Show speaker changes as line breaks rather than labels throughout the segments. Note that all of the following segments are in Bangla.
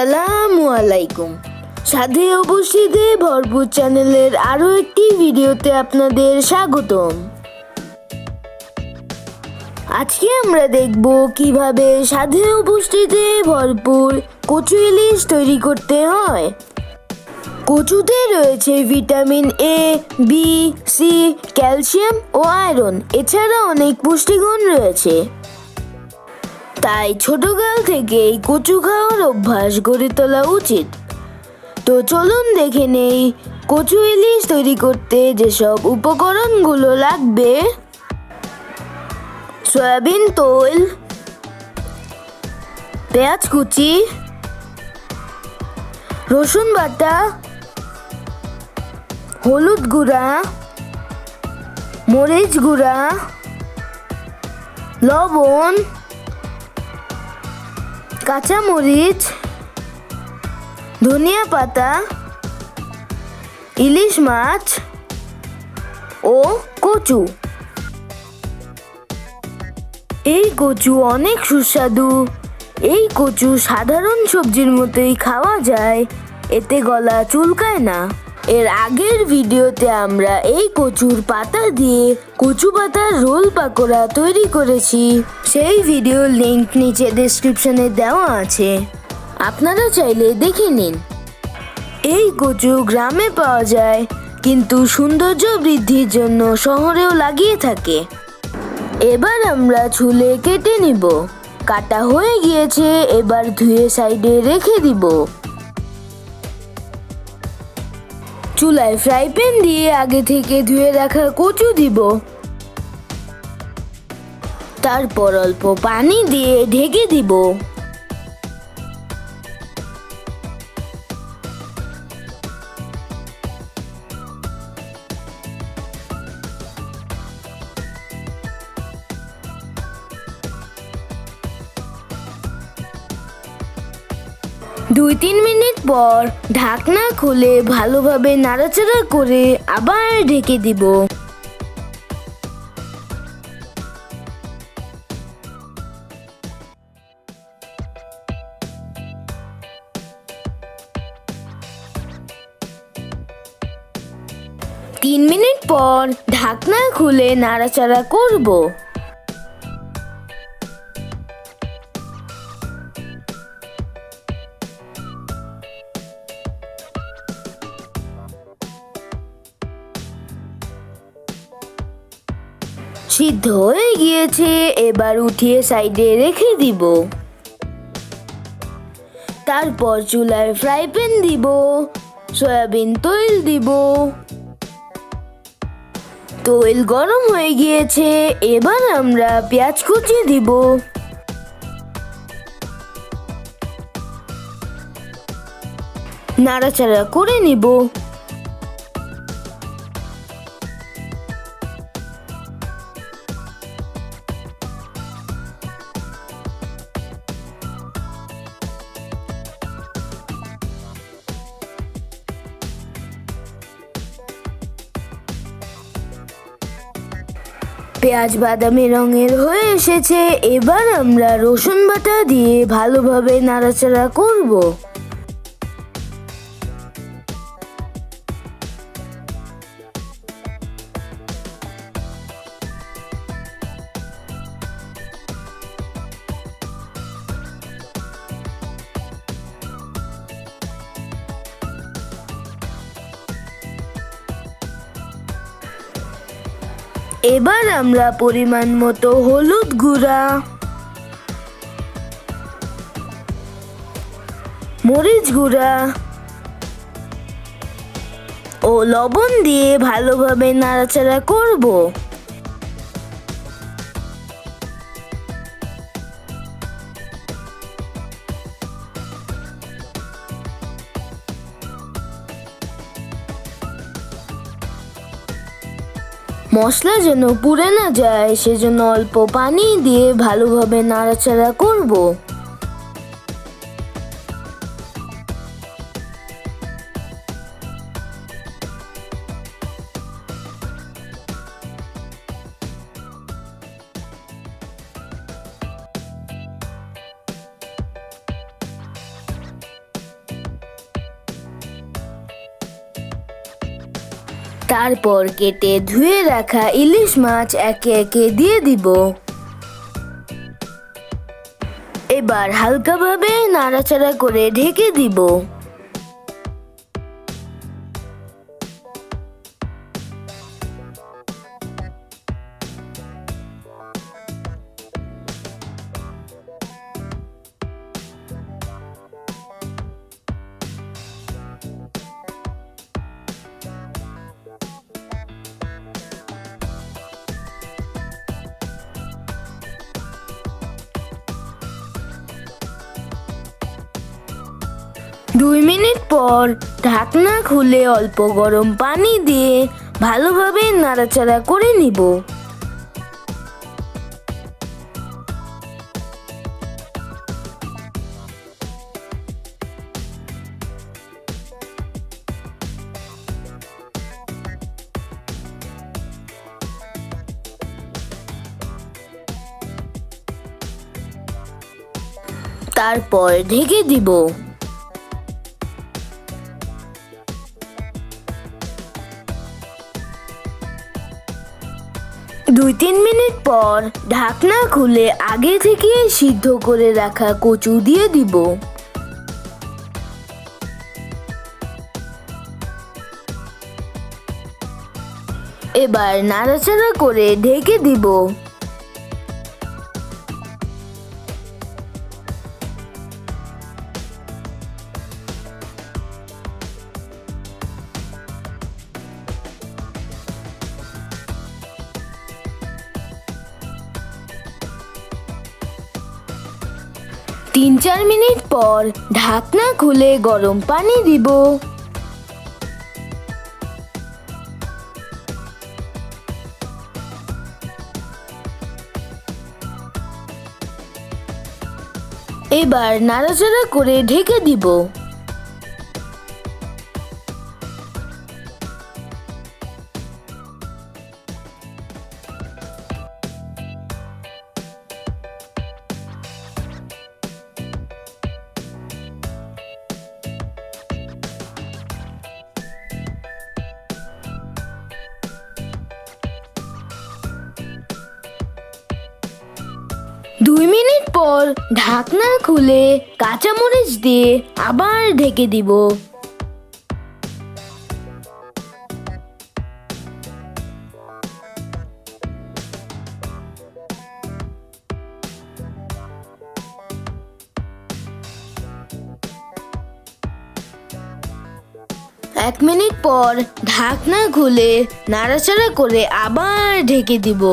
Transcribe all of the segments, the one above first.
আসসালামু আলাইকুম। সাথে উপস্থিতি ভরপুর চ্যানেলের আরও একটি ভিডিওতে আপনাদের স্বাগতম। আজকে আমরা দেখব কিভাবে সাথে উপস্থিতি ভরপুর কচু ইলিশ তৈরি করতে হয়। কচুতে রয়েছে vitamin A, B, C, calcium ও আয়রন, এছাড়া অনেক পুষ্টিগুণ রয়েছে। তাই ছোটকাল থেকেই কচু খাওয়ার অভ্যাস গড়ে তোলা উচিত। তো চলুন দেখে নেই কচু ইলিশ তৈরি করতে যেসব উপকরণগুলো লাগবে। সয়াবিন তেল, পেঁয়াজ কুচি, রসুন বাটা, হলুদ গুঁড়া, মরিচ গুঁড়া, লবণ, কাঁচামরিচ, ধনিয়া পাতা, ইলিশ মাছ ও কচু। এই কচু অনেক সুস্বাদু। এই কচু সাধারণ সবজির মতোই খাওয়া যায়, এতে গলা চুলকায় না। এর আগের ভিডিওতে আমরা এই কচুর পাতা দিয়ে কচু পাতার রোল পাকোড়া তৈরি করেছি, সেই ভিডিওর লিংক নিচে ডেসক্রিপশনে দেওয়া আছে, আপনারা চাইলে দেখে নিন। এই কচু গ্রামে পাওয়া যায়, কিন্তু সৌন্দর্য বৃদ্ধির জন্য শহরেও লাগিয়ে থাকে। এবার আমরা ছুলে কেটে নিব। কাটা হয়ে গিয়েছে, এবার ধুয়ে সাইডে রেখে দিব। চুলায় ফ্রাই প্যান দিয়ে আগে থেকে ধুয়ে রাখা কচু দিব। তারপর অল্প পানি দিয়ে ঢেকে দিব। দুই তিন মিনিট পর ঢাকনা খুলে ভালোভাবে নাড়াচাড়া করে আবার ঢেকে দিব। তিন মিনিট পর ঢাকনা খুলে নাড়াচাড়া করব। সিদ্ধ হয়ে গিয়েছে, এবার উঠিয়ে সাইডে রেখে দিব। তারপর চুলায় ফ্রাই প্যান দিব, সয়াবিন তেল দিব। তেল গরম হয়ে গিয়েছে, এবার আমরা পেঁয়াজ কুচি দিব। নাড়াচাড়া করে নিব। পেঁয়াজ বাদামি রঙের হয়ে এসেছে, এবার আমরা রসুন বাটা দিয়ে ভালোভাবে নাড়াচাড়া করব। এবার আমরা পরিমাণ মতো হলুদ গুঁড়া, মরিচ গুঁড়া ও লবণ দিয়ে ভালোভাবে নাড়াচাড়া করব। মশলা যেন পুড়ে না যায়, সেজন্য অল্প পানি দিয়ে ভালোভাবে নাড়াচাড়া করব। তারপর কেটে ধুয়ে রাখা ইলিশ মাছ একে একে দিয়ে দিব। এবার হালকাভাবে নাড়াচাড়া করে ঢেকে দিব। দুই মিনিট পর ঢাকনা খুলে অল্প গরম পানি দিয়ে ভালোভাবে নাড়াচাড়া করে নিব। তারপর ঢেকে দিব। 2-3 মিনিট পর ঢাকনা খুলে আগে থেকে সিদ্ধ করে রাখা কচু দিয়ে দিব। এবার নাড়াচাড়া করে ঢেকে দিব। তিন 4 মিনিট পর ঢাকনা খুলে গরম পানি দিব। এবার নাড়াচাড়া করে ঢেকে দিব। 2 মিনিট পর ঢাকনা খুলে কাঁচামরিচ দিয়ে আবার ঢেকে দিব। এক মিনিট পর ঢাকনা খুলে নাড়াচাড়া করে আবার ঢেকে দিব।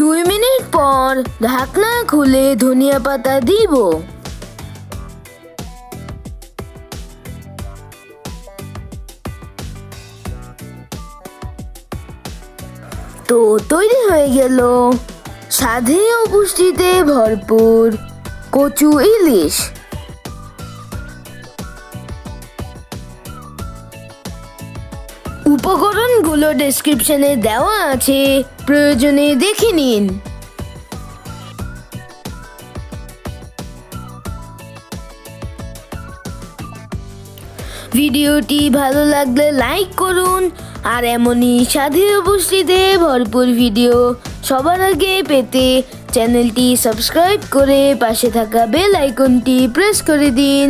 দুই মিনিট পর ঢাকনা খুলে ধনিয়া পাতা দিব। তো তৈরি হয়ে গেল স্বাদে ও পুষ্টিতে ভরপুর কচু ইলিশ। উপকরণগুলো ডেসক্রিপশনে দেওয়া আছে, প্রয়োজনে দেখে নিন। ভিডিওটি ভালো লাগলে লাইক করুন, আর এমনই স্বাদে ও পুষ্টিতে ভরপুর ভিডিও সবার আগে পেতে চ্যানেলটি সাবস্ক্রাইব করে পাশে থাকা বেল আইকনটি প্রেস করে দিন।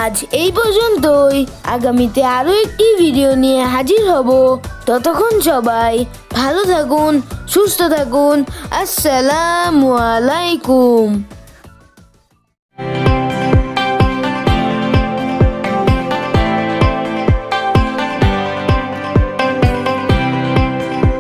আজ এই পর্যন্তই। আগামীতে আরো একটি ভিডিও নিয়ে হাজির হব। ততক্ষণ সবাই ভালো থাকুন, সুস্থ থাকুন। আসসালামু আলাইকুম।